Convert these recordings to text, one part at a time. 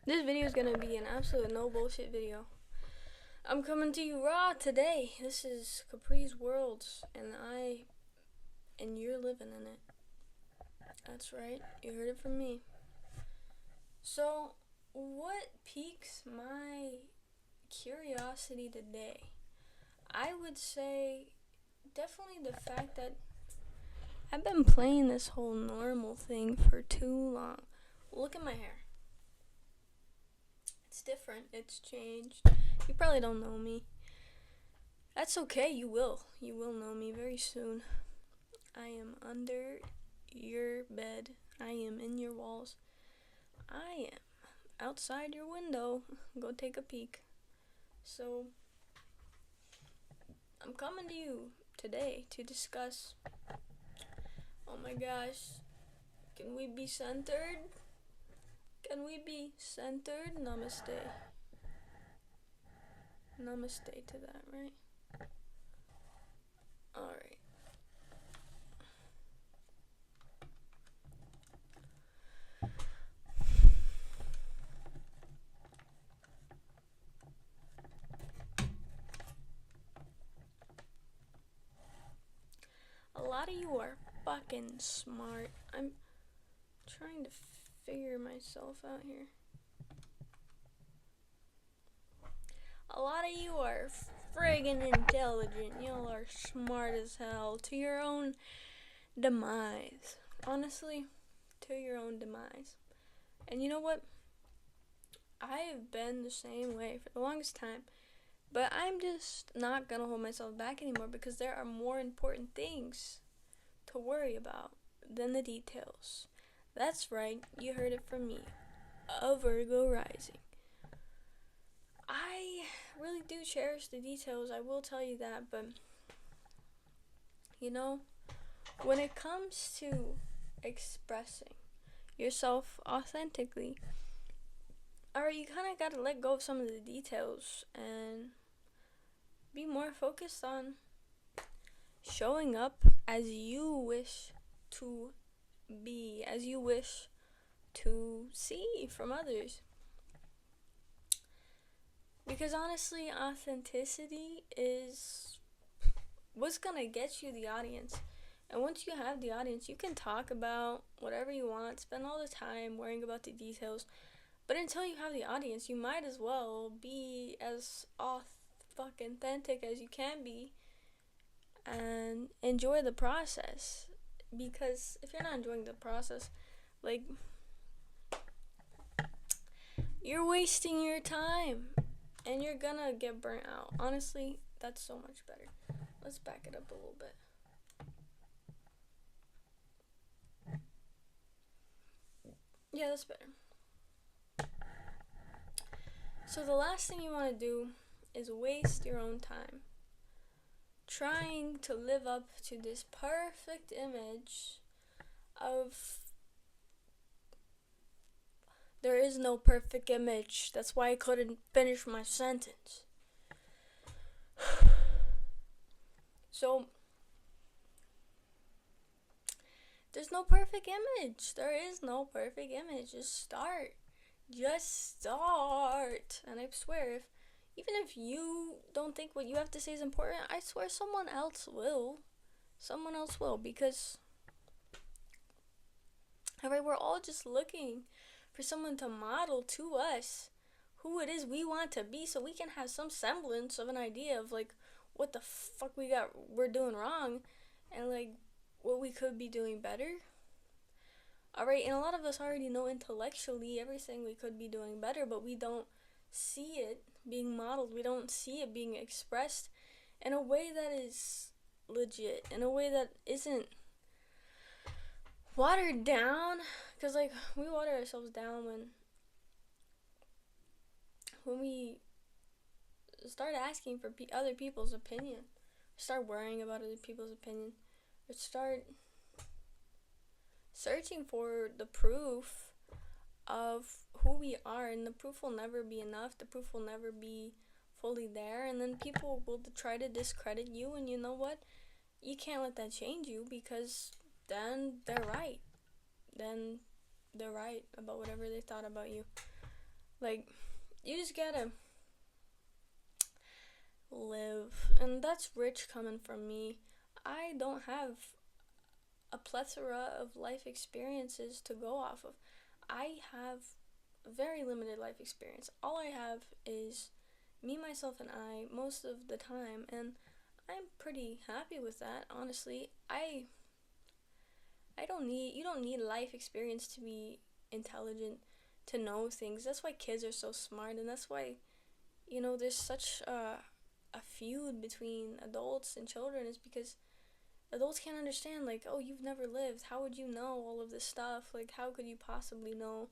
This video is gonna be an absolute no bullshit video. I'm coming to you raw today. This is Capri's World, and you're living in it. That's right, you heard it from me. So, what piques my curiosity today? I would say definitely the fact that I've been playing this whole normal thing for too long. Look at my hair. It's different. It's changed. You probably don't know me. That's okay. You will. You will know me very soon. I am under your bed. I am in your walls. I am outside your window. Go take a peek. So, I'm coming to you today to discuss. Oh my gosh. Can we be centered? Can we be centered? Namaste. Namaste to that, right? Alright. A lot of you are fucking smart. I'm trying to figure myself out here. A lot of you are friggin' intelligent. Y'all are smart as hell to your own demise. Honestly, to your own demise. And you know what? I have been the same way for the longest time. But I'm just not gonna hold myself back anymore because there are more important things to worry about than the details. That's right, you heard it from me. A Virgo rising. I really do cherish the details, I will tell you that, but you know, when it comes to expressing yourself authentically, alright, you kind of gotta let go of some of the details and be more focused on showing up as you wish to be, as you wish to see from others. Because honestly, authenticity is what's gonna get you the audience. And once you have the audience, you can talk about whatever you want, spend all the time worrying about the details. But until you have the audience, you might as well be as authentic as you can be and enjoy the process. Because if you're not enjoying the process, like, you're wasting your time and you're gonna get burnt out. Honestly, that's so much better. Let's back it up a little bit. Yeah, that's better. So the last thing you want to do is waste your own time trying to live up to this perfect image of there is no perfect image. That's why I couldn't finish my sentence. So, there's no perfect image. There is no perfect image. Just start. Just start. And I swear, even if you don't think what you have to say is important, I swear someone else will. Someone else will, because alright, we're all just looking for someone to model to us who it is we want to be, so we can have some semblance of an idea of like what the fuck we're doing wrong, and like what we could be doing better. Alright, and a lot of us already know intellectually everything we could be doing better, but we don't see it being modeled. We don't see it being expressed in a way that is legit, in a way that isn't watered down. Because like we water ourselves down when we start asking for other people's opinion, start worrying about other people's opinion, or start searching for the proof of who we are, and the proof will never be enough. The proof will never be fully there, and then people will try to discredit you, and you know what? You can't let that change you, because then they're right. Then they're right about whatever they thought about you. Like, you just gotta live. And that's rich coming from me. I don't have a plethora of life experiences to go off of. I have very limited life experience. All I have is me, myself, and I most of the time, and I'm pretty happy with that, honestly. I don't need you don't need life experience to be intelligent, to know things. That's why kids are so smart, and that's why there's such a feud between adults and children, is because adults can't understand, like, oh, you've never lived, how would you know all of this stuff, like, how could you possibly know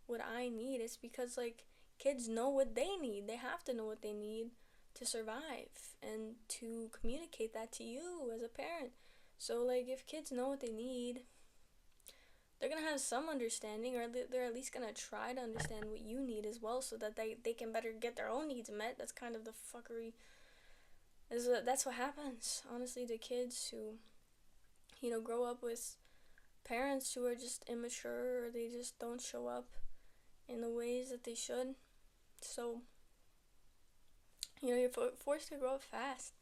what I need? It's because, like, kids know what they need. They have to know what they need to survive and to communicate that to you as a parent. So, like, if kids know what they need, they're gonna have some understanding, or they're at least gonna try to understand what you need as well, so that they can better get their own needs met. That's kind of the fuckery. That's what happens, honestly, to kids who, grow up with parents who are just immature, or they just don't show up in the ways that they should. So, you're forced to grow up fast.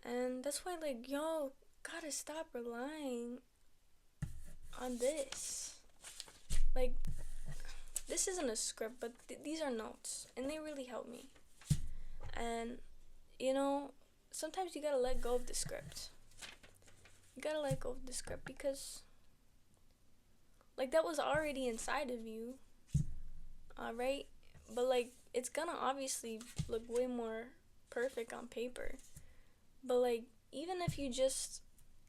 And that's why, like, yo, gotta stop relying on this. Like, this isn't a script, but these are notes, and they really help me. And, sometimes you gotta let go of the script. You gotta let go of the script because, like, that was already inside of you, right? But, like, it's gonna obviously look way more perfect on paper. But, like, even if you just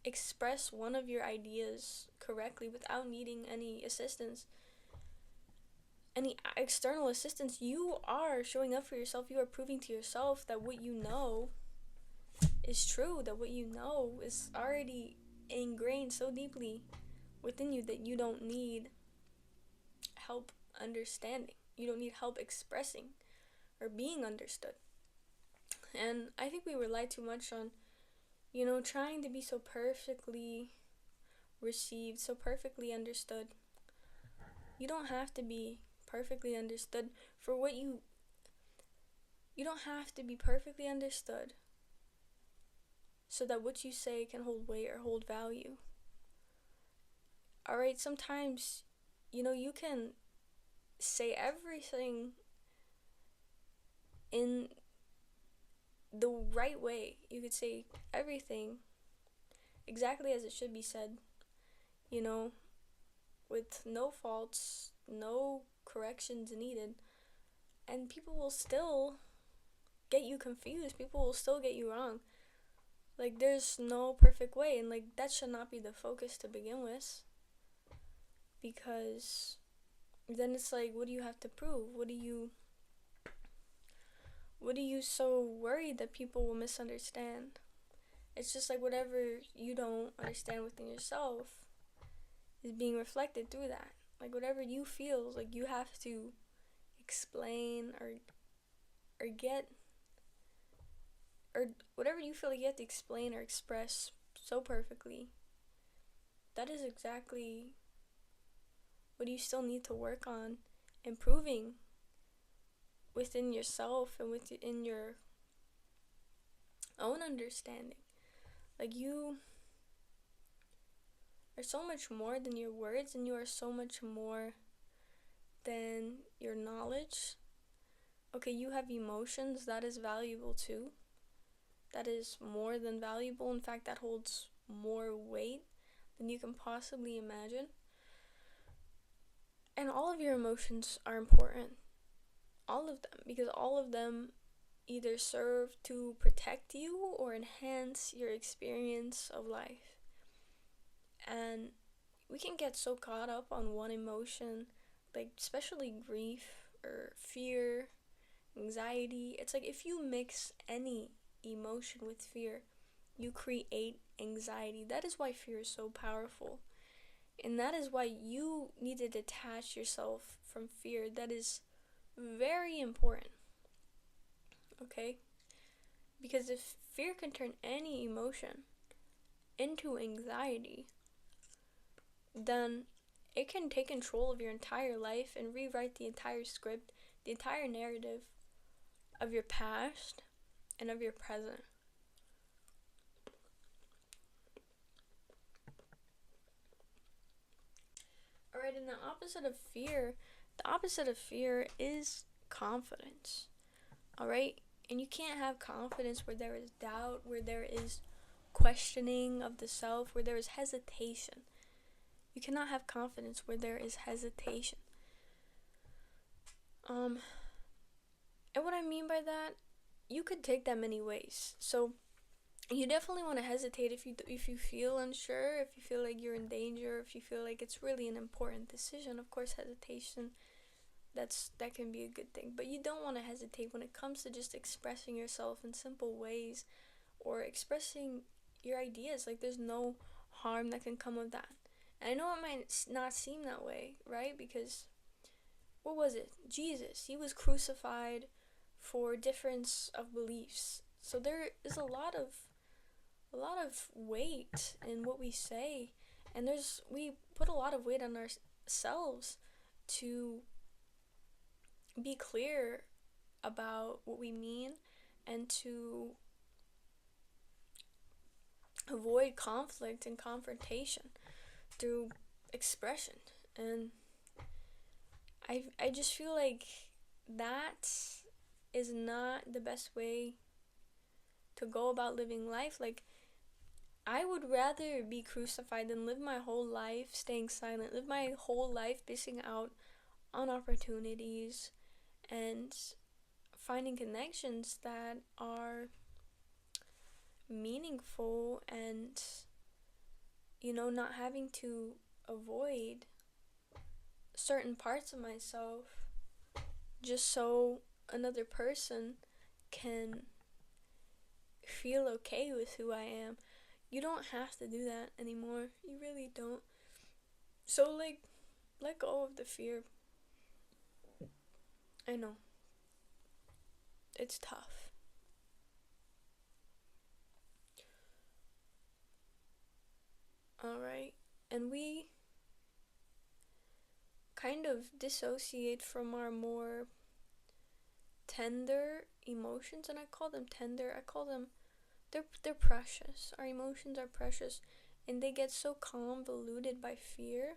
express one of your ideas correctly without needing any assistance, any external assistance, you are showing up for yourself. You are proving to yourself that what you know is true, that what you know is already ingrained so deeply within you that you don't need help understanding. You don't need help expressing or being understood. And I think we rely too much on, trying to be so perfectly received, so perfectly understood. You don't have to be perfectly understood for what you don't have to be perfectly understood so that what you say can hold weight or hold value. Alright, sometimes, you can say everything in the right way. You could say everything exactly as it should be said, you know, with no faults, no corrections needed, and people will still get you confused. People will still get you wrong. Like, there's no perfect way, and, like, that should not be the focus to begin with, because then it's like, what do you have to prove? What are you so worried that people will misunderstand? It's just like whatever you don't understand within yourself is being reflected through that. Like, whatever you feel, like, you have to explain or get, or whatever you feel like you have to explain or express so perfectly, that is exactly what you still need to work on improving within yourself and within your own understanding. Like, you are so much more than your words, and you are so much more than your knowledge. Okay, you have emotions, that is valuable too. That is more than valuable. In fact, that holds more weight than you can possibly imagine. And all of your emotions are important. All of them. Because all of them either serve to protect you or enhance your experience of life. And we can get so caught up on one emotion, like especially grief or fear, anxiety. It's like if you mix any emotion with fear, you create anxiety. That is why fear is so powerful. And that is why you need to detach yourself from fear. That is very important. Okay? Because if fear can turn any emotion into anxiety, then it can take control of your entire life and rewrite the entire script the entire narrative of your past and of your present. Alright, and the opposite of fear is confidence. Alright? And you can't have confidence where there is doubt, where there is questioning of the self, where there is hesitation. You cannot have confidence where there is hesitation. And what I mean by that, you could take that many ways. So you definitely want to hesitate if you feel unsure, if you feel like you're in danger, if you feel like it's really an important decision. Of course, hesitation, that can be a good thing. But you don't want to hesitate when it comes to just expressing yourself in simple ways or expressing your ideas. Like, there's no harm that can come of that. And I know it might not seem that way, right? Because what was it? Jesus, he was crucified for difference of beliefs. So there is a lot of weight in what we say, and we put a lot of weight on ourselves to be clear about what we mean and to avoid conflict and confrontation through expression. And I just feel like that is not the best way to go about living life. Like, I would rather be crucified than live my whole life staying silent, live my whole life missing out on opportunities and finding connections that are meaningful, and not having to avoid certain parts of myself just so another person can feel okay with who I am. You don't have to do that anymore. You really don't. So, like, let go of the fear. I know. It's tough. Alright. And we kind of dissociate from our more tender emotions, and I call them tender. I call them, they're precious. Our emotions are precious, and they get so convoluted by fear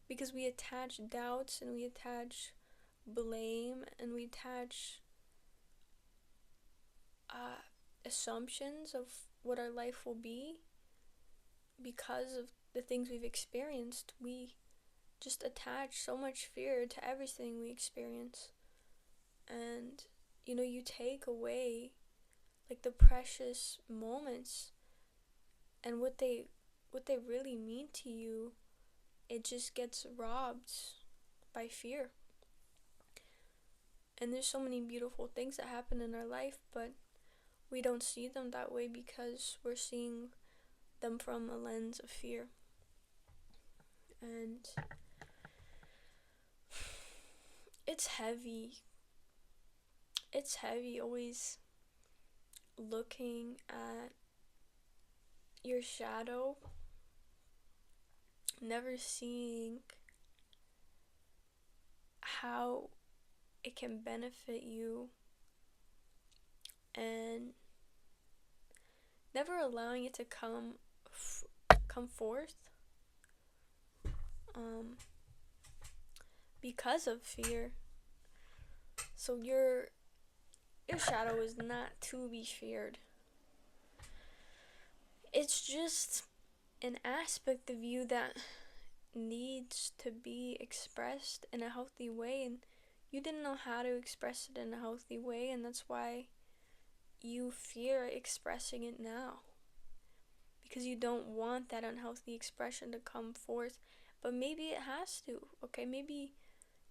because we attach doubts and we attach blame and we attach assumptions of what our life will be because of the things we've experienced. We just attach so much fear to everything we experience, and you take away like the precious moments and what they really mean to you. It just gets robbed by fear. And there's so many beautiful things that happen in our life, but we don't see them that way because we're seeing them from a lens of fear. And it's heavy. It's heavy always looking at your shadow, never seeing how it can benefit you, and never allowing it to come forth because of fear. So your shadow is not to be feared. It's just an aspect of you that needs to be expressed in a healthy way, and you didn't know how to express it in a healthy way, and that's why you fear expressing it now, because you don't want that unhealthy expression to come forth. But maybe it has to, okay? Maybe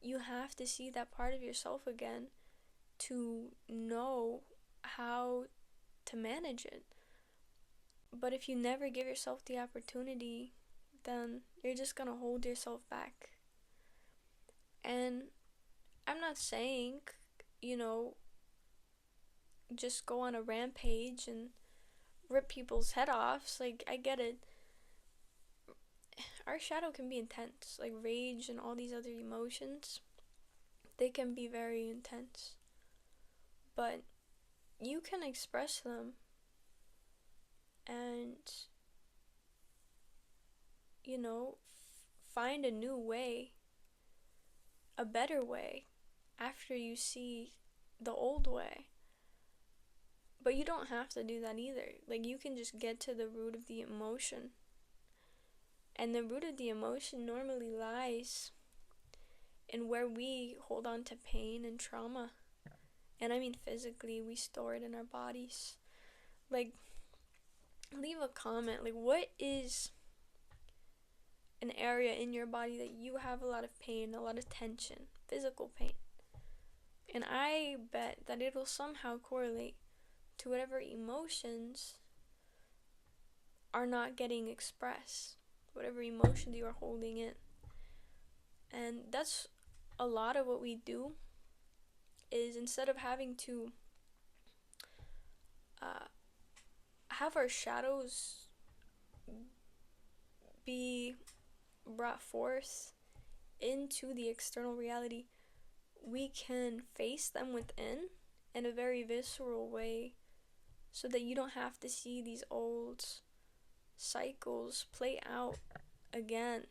you have to see that part of yourself again to know how to manage it. But if you never give yourself the opportunity, then you're just gonna hold yourself back. And I'm not saying, just go on a rampage and rip people's head off. Like, I get it. Our shadow can be intense, like rage and all these other emotions. They can be very intense, but you can express them and, you know, find a new way, a better way, after you see the old way. But you don't have to do that either. Like, you can just get to the root of the emotion. And the root of the emotion normally lies in where we hold on to pain and trauma. And I mean physically, we store it in our bodies. Like, leave a comment. Like, what is an area in your body that you have a lot of pain, a lot of tension, physical pain? And I bet that it'll somehow correlate to whatever emotions are not getting expressed, whatever emotions you are holding in. And that's a lot of what we do, is instead of having to have our shadows be brought forth into the external reality, we can face them within in a very visceral way, so that you don't have to see these old cycles play out again